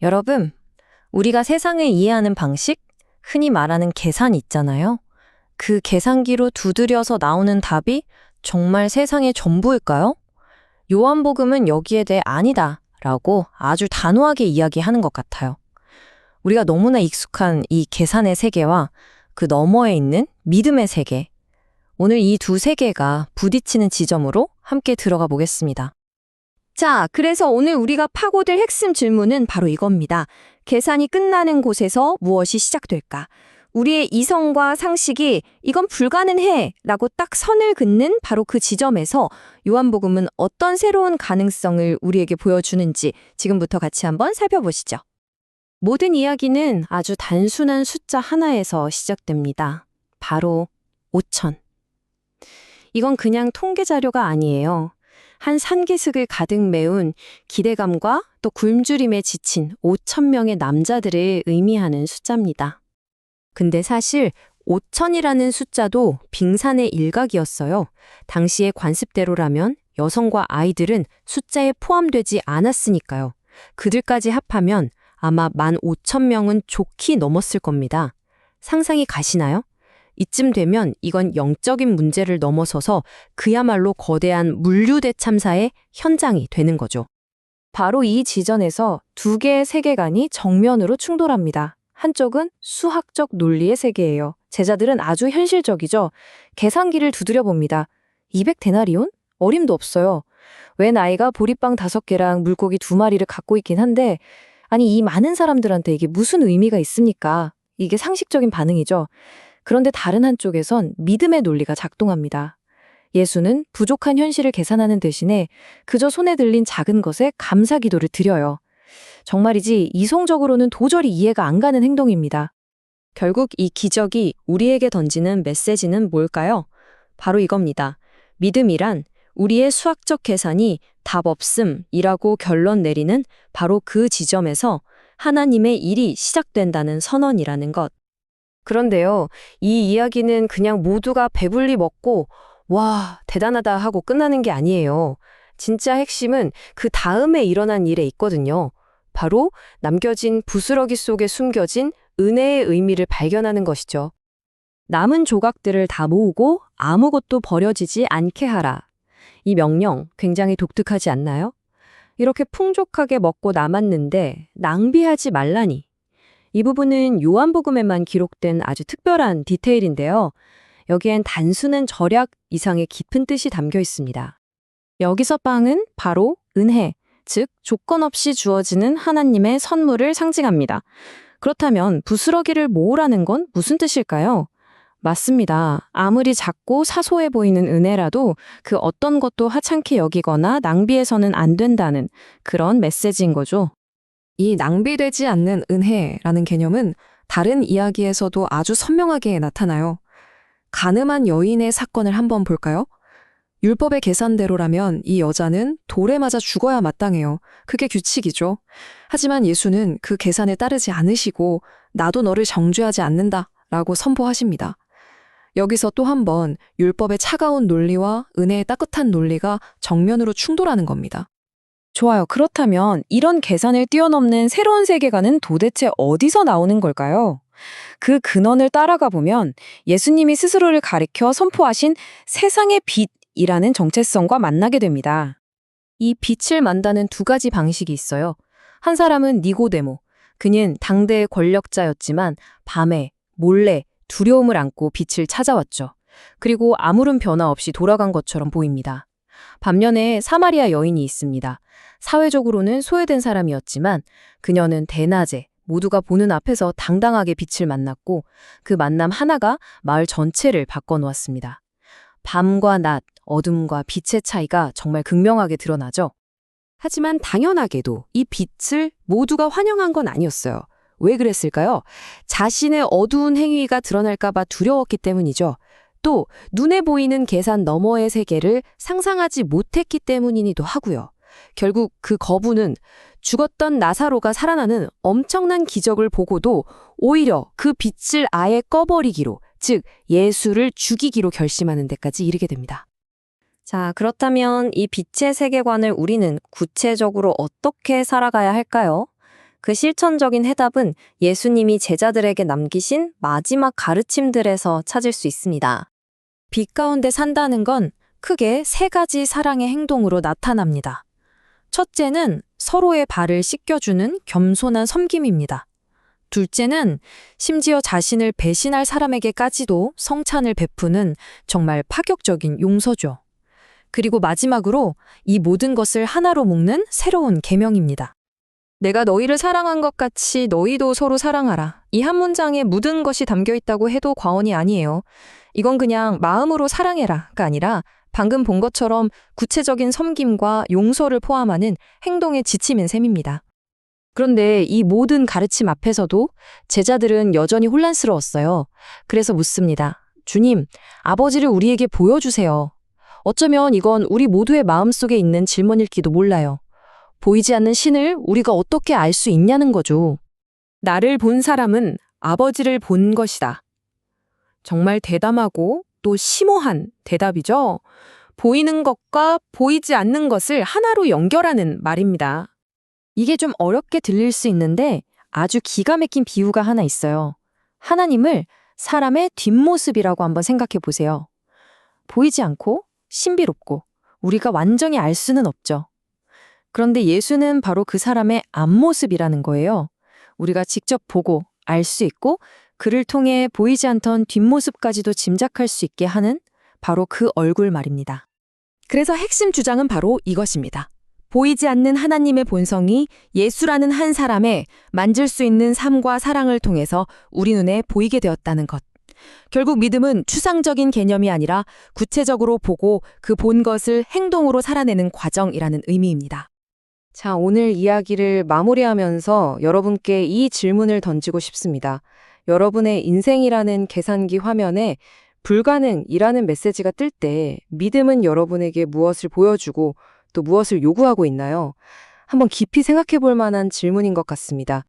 여러분, 우리가 세상을 이해하는 방식, 흔히 말하는 계산 있잖아요. 그 계산기로 두드려서 나오는 답이 정말 세상의 전부일까요? 요한복음은 여기에 대해 아니다 라고 아주 단호하게 이야기하는 것 같아요. 우리가 너무나 익숙한 이 계산의 세계와 그 너머에 있는 믿음의 세계, 오늘 이 두 세계가 부딪히는 지점으로 함께 들어가 보겠습니다. 자, 그래서 오늘 우리가 파고들 핵심 질문은 바로 이겁니다. 계산이 끝나는 곳에서 무엇이 시작될까? 우리의 이성과 상식이 이건 불가능해 라고 딱 선을 긋는 바로 그 지점에서 요한복음은 어떤 새로운 가능성을 우리에게 보여주는지 지금부터 같이 한번 살펴보시죠. 모든 이야기는 아주 단순한 숫자 하나에서 시작됩니다. 바로 5천. 이건 그냥 통계 자료가 아니에요. 한 산기슭을 가득 메운 기대감과 또 굶주림에 지친 5천 명의 남자들을 의미하는 숫자입니다. 근데 사실 5천이라는 숫자도 빙산의 일각이었어요. 당시의 관습대로라면 여성과 아이들은 숫자에 포함되지 않았으니까요. 그들까지 합하면 아마 15,000명은 좋게 넘었을 겁니다. 상상이 가시나요? 이쯤 되면 이건 영적인 문제를 넘어서서 그야말로 거대한 물류대 참사의 현장이 되는 거죠. 바로 이 지점에서 두 개의 세계관이 정면으로 충돌합니다. 한쪽은 수학적 논리의 세계예요. 제자들은 아주 현실적이죠. 계산기를 두드려 봅니다. 200데나리온? 어림도 없어요. 웬 아이가 보리빵 5개랑 물고기 2마리를 갖고 있긴 한데 아니 이 많은 사람들한테 이게 무슨 의미가 있습니까? 이게 상식적인 반응이죠. 그런데 다른 한쪽에선 믿음의 논리가 작동합니다. 예수는 부족한 현실을 계산하는 대신에 그저 손에 들린 작은 것에 감사 기도를 드려요. 정말이지 이성적으로는 도저히 이해가 안 가는 행동입니다. 결국 이 기적이 우리에게 던지는 메시지는 뭘까요? 바로 이겁니다. 믿음이란 우리의 수학적 계산이 답 없음이라고 결론 내리는 바로 그 지점에서 하나님의 일이 시작된다는 선언이라는 것. 그런데요, 이 이야기는 그냥 모두가 배불리 먹고 와, 대단하다 하고 끝나는 게 아니에요. 진짜 핵심은 그 다음에 일어난 일에 있거든요. 바로 남겨진 부스러기 속에 숨겨진 은혜의 의미를 발견하는 것이죠. 남은 조각들을 다 모으고 아무것도 버려지지 않게 하라. 이 명령 굉장히 독특하지 않나요? 이렇게 풍족하게 먹고 남았는데 낭비하지 말라니. 이 부분은 요한복음에만 기록된 아주 특별한 디테일인데요. 여기엔 단순한 절약 이상의 깊은 뜻이 담겨 있습니다. 여기서 빵은 바로 은혜, 즉 조건 없이 주어지는 하나님의 선물을 상징합니다. 그렇다면 부스러기를 모으라는 건 무슨 뜻일까요? 맞습니다. 아무리 작고 사소해 보이는 은혜라도 그 어떤 것도 하찮게 여기거나 낭비해서는 안 된다는 그런 메시지인 거죠. 이 낭비되지 않는 은혜라는 개념은 다른 이야기에서도 아주 선명하게 나타나요. 가늠한 여인의 사건을 한번 볼까요? 율법의 계산대로라면 이 여자는 돌에 맞아 죽어야 마땅해요. 그게 규칙이죠. 하지만 예수는 그 계산에 따르지 않으시고 나도 너를 정죄하지 않는다 라고 선포하십니다. 여기서 또 한 번 율법의 차가운 논리와 은혜의 따뜻한 논리가 정면으로 충돌하는 겁니다. 좋아요. 그렇다면 이런 계산을 뛰어넘는 새로운 세계관은 도대체 어디서 나오는 걸까요? 그 근원을 따라가 보면 예수님이 스스로를 가리켜 선포하신 세상의 빛이라는 정체성과 만나게 됩니다. 이 빛을 만다는 두 가지 방식이 있어요. 한 사람은 니고데모. 그는 당대의 권력자였지만 밤에 몰래 두려움을 안고 빛을 찾아왔죠. 그리고 아무런 변화 없이 돌아간 것처럼 보입니다. 반면에 사마리아 여인이 있습니다. 사회적으로는 소외된 사람이었지만 그녀는 대낮에 모두가 보는 앞에서 당당하게 빛을 만났고 그 만남 하나가 마을 전체를 바꿔놓았습니다. 밤과 낮, 어둠과 빛의 차이가 정말 극명하게 드러나죠. 하지만 당연하게도 이 빛을 모두가 환영한 건 아니었어요. 왜 그랬을까요? 자신의 어두운 행위가 드러날까봐 두려웠기 때문이죠. 또 눈에 보이는 계산 너머의 세계를 상상하지 못했기 때문이기도 하고요. 결국 그 거부는 죽었던 나사로가 살아나는 엄청난 기적을 보고도 오히려 그 빛을 아예 꺼버리기로, 즉 예수를 죽이기로 결심하는 데까지 이르게 됩니다. 자, 그렇다면 이 빛의 세계관을 우리는 구체적으로 어떻게 살아가야 할까요? 그 실천적인 해답은 예수님이 제자들에게 남기신 마지막 가르침들에서 찾을 수 있습니다. 빛 가운데 산다는 건 크게 세 가지 사랑의 행동으로 나타납니다. 첫째는 서로의 발을 씻겨주는 겸손한 섬김입니다. 둘째는 심지어 자신을 배신할 사람에게까지도 성찬을 베푸는 정말 파격적인 용서죠. 그리고 마지막으로 이 모든 것을 하나로 묶는 새로운 계명입니다. 내가 너희를 사랑한 것 같이 너희도 서로 사랑하라. 이 한 문장에 모든 것이 담겨 있다고 해도 과언이 아니에요. 이건 그냥 마음으로 사랑해라가 아니라 방금 본 것처럼 구체적인 섬김과 용서를 포함하는 행동의 지침인 셈입니다. 그런데 이 모든 가르침 앞에서도 제자들은 여전히 혼란스러웠어요. 그래서 묻습니다. 주님, 아버지를 우리에게 보여주세요. 어쩌면 이건 우리 모두의 마음속에 있는 질문일지도 몰라요. 보이지 않는 신을 우리가 어떻게 알 수 있냐는 거죠. 나를 본 사람은 아버지를 본 것이다. 정말 대담하고 또 심오한 대답이죠. 보이는 것과 보이지 않는 것을 하나로 연결하는 말입니다. 이게 좀 어렵게 들릴 수 있는데 아주 기가 막힌 비유가 하나 있어요. 하나님을 사람의 뒷모습이라고 한번 생각해 보세요. 보이지 않고 신비롭고 우리가 완전히 알 수는 없죠. 그런데 예수는 바로 그 사람의 앞모습이라는 거예요. 우리가 직접 보고 알 수 있고 그를 통해 보이지 않던 뒷모습까지도 짐작할 수 있게 하는 바로 그 얼굴 말입니다. 그래서 핵심 주장은 바로 이것입니다. 보이지 않는 하나님의 본성이 예수라는 한 사람의 만질 수 있는 삶과 사랑을 통해서 우리 눈에 보이게 되었다는 것. 결국 믿음은 추상적인 개념이 아니라 구체적으로 보고 그 본 것을 행동으로 살아내는 과정이라는 의미입니다. 자, 오늘 이야기를 마무리하면서 여러분께 이 질문을 던지고 싶습니다. 여러분의 인생이라는 계산기 화면에 불가능이라는 메시지가 뜰 때 믿음은 여러분에게 무엇을 보여주고 또 무엇을 요구하고 있나요? 한번 깊이 생각해 볼 만한 질문인 것 같습니다.